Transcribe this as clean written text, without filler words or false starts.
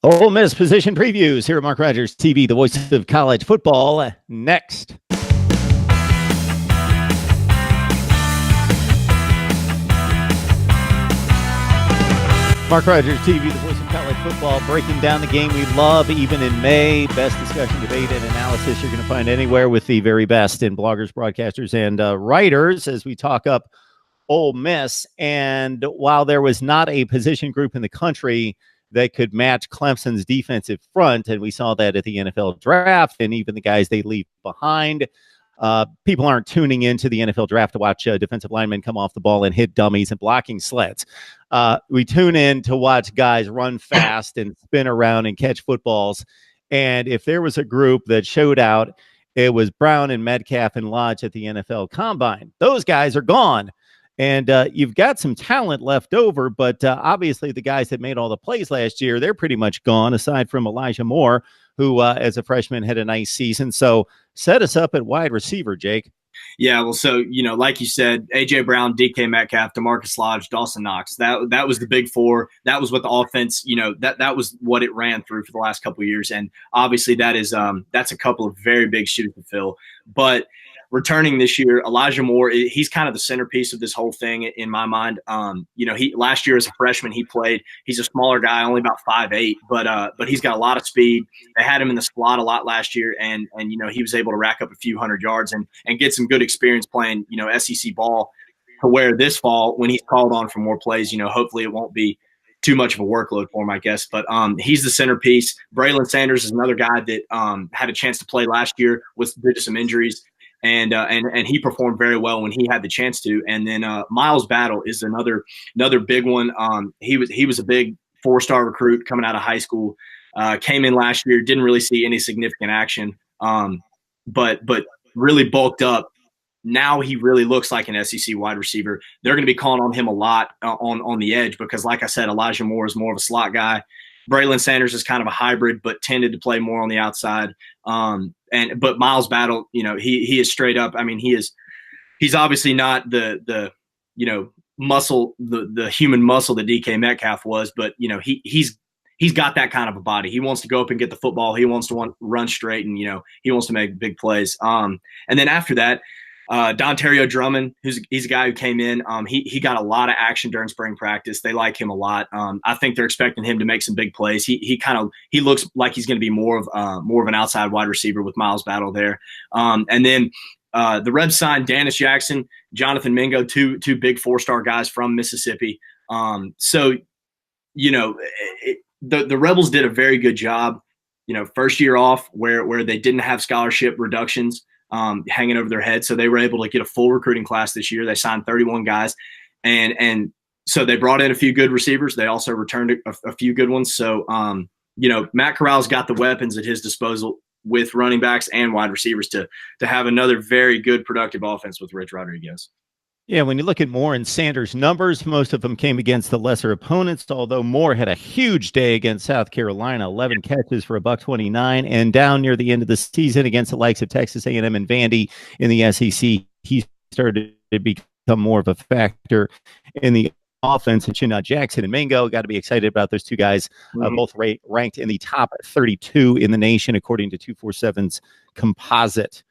Ole Miss position previews here at Mark Rogers TV, the voice of college football. Next. Mark Rogers TV, the voice of college football, breaking down the game we love even in May. Best discussion, debate, and analysis you're going to find anywhere with the very best in bloggers, broadcasters, and writers as we talk up Ole Miss. And while there was not a position group in the country that could match Clemson's defensive front, and we saw that at the NFL draft, and even the guys they leave behind, people aren't tuning into the NFL draft to watch defensive linemen come off the ball and hit dummies and blocking sleds. We tune in to watch guys run fast and spin around and catch footballs. And if there was a group that showed out, it was Brown and Metcalf and Lodge at the NFL Combine. Those guys are gone. And you've got some talent left over, but obviously the guys that made all the plays last year, they're pretty much gone, aside from Elijah Moore, who as a freshman had a nice season. So set us up at wide receiver, Jake. Yeah, well, so, like you said, A.J. Brown, D.K. Metcalf, DeMarcus Lodge, Dawson Knox. That was the big four. That was what the offense, that was what it ran through for the last couple of years. And obviously that's a couple of very big shoes to fill. But returning this year, Elijah Moore, he's kind of the centerpiece of this whole thing in my mind. He last year as a freshman, he's a smaller guy, only about 5'8", but he's got a lot of speed. They had him in the slot a lot last year, and he was able to rack up a few hundred yards and get some good experience playing, SEC ball, to where this fall, when he's called on for more plays, hopefully it won't be too much of a workload for him, I guess. But he's the centerpiece. Braylon Sanders is another guy that had a chance to play last year due to some injuries. And he performed very well when he had the chance to. And then Miles Battle is another big one. He was a big 4-star recruit coming out of high school. Came in last year, didn't really see any significant action, but really bulked up. Now he really looks like an SEC wide receiver. They're going to be calling on him a lot on the edge because, like I said, Elijah Moore is more of a slot guy. Braylon Sanders is kind of a hybrid, but tended to play more on the outside. But Miles Battle, he is straight up. I mean, he's obviously not the muscle, the human muscle that DK Metcalf was, but he's got that kind of a body. He wants to go up and get the football. He wants to run straight, and he wants to make big plays. And then after that, Dontario Drummond, he's a guy who came in. He got a lot of action during spring practice. They like him a lot. I think they're expecting him to make some big plays. He looks like he's going to be more of an outside wide receiver with Miles Battle there. And then the Rebs signed Dennis Jackson, Jonathan Mingo, two big 4-star guys from Mississippi. The Rebels did a very good job. First year off where they didn't have scholarship reductions hanging over their head. So they were able to get a full recruiting class this year. They signed 31 guys. And so they brought in a few good receivers. They also returned a few good ones. So, Matt Corral's got the weapons at his disposal with running backs and wide receivers to have another very good, productive offense with Rich Rodriguez. Yeah, when you look at Moore and Sanders' numbers, most of them came against the lesser opponents, although Moore had a huge day against South Carolina, 11 catches for $129, and down near the end of the season against the likes of Texas A&M and Vandy in the SEC, he started to become more of a factor in the offense. And Jackson and Mingo, got to be excited about those two guys, both ranked in the top 32 in the nation, according to 247's composite.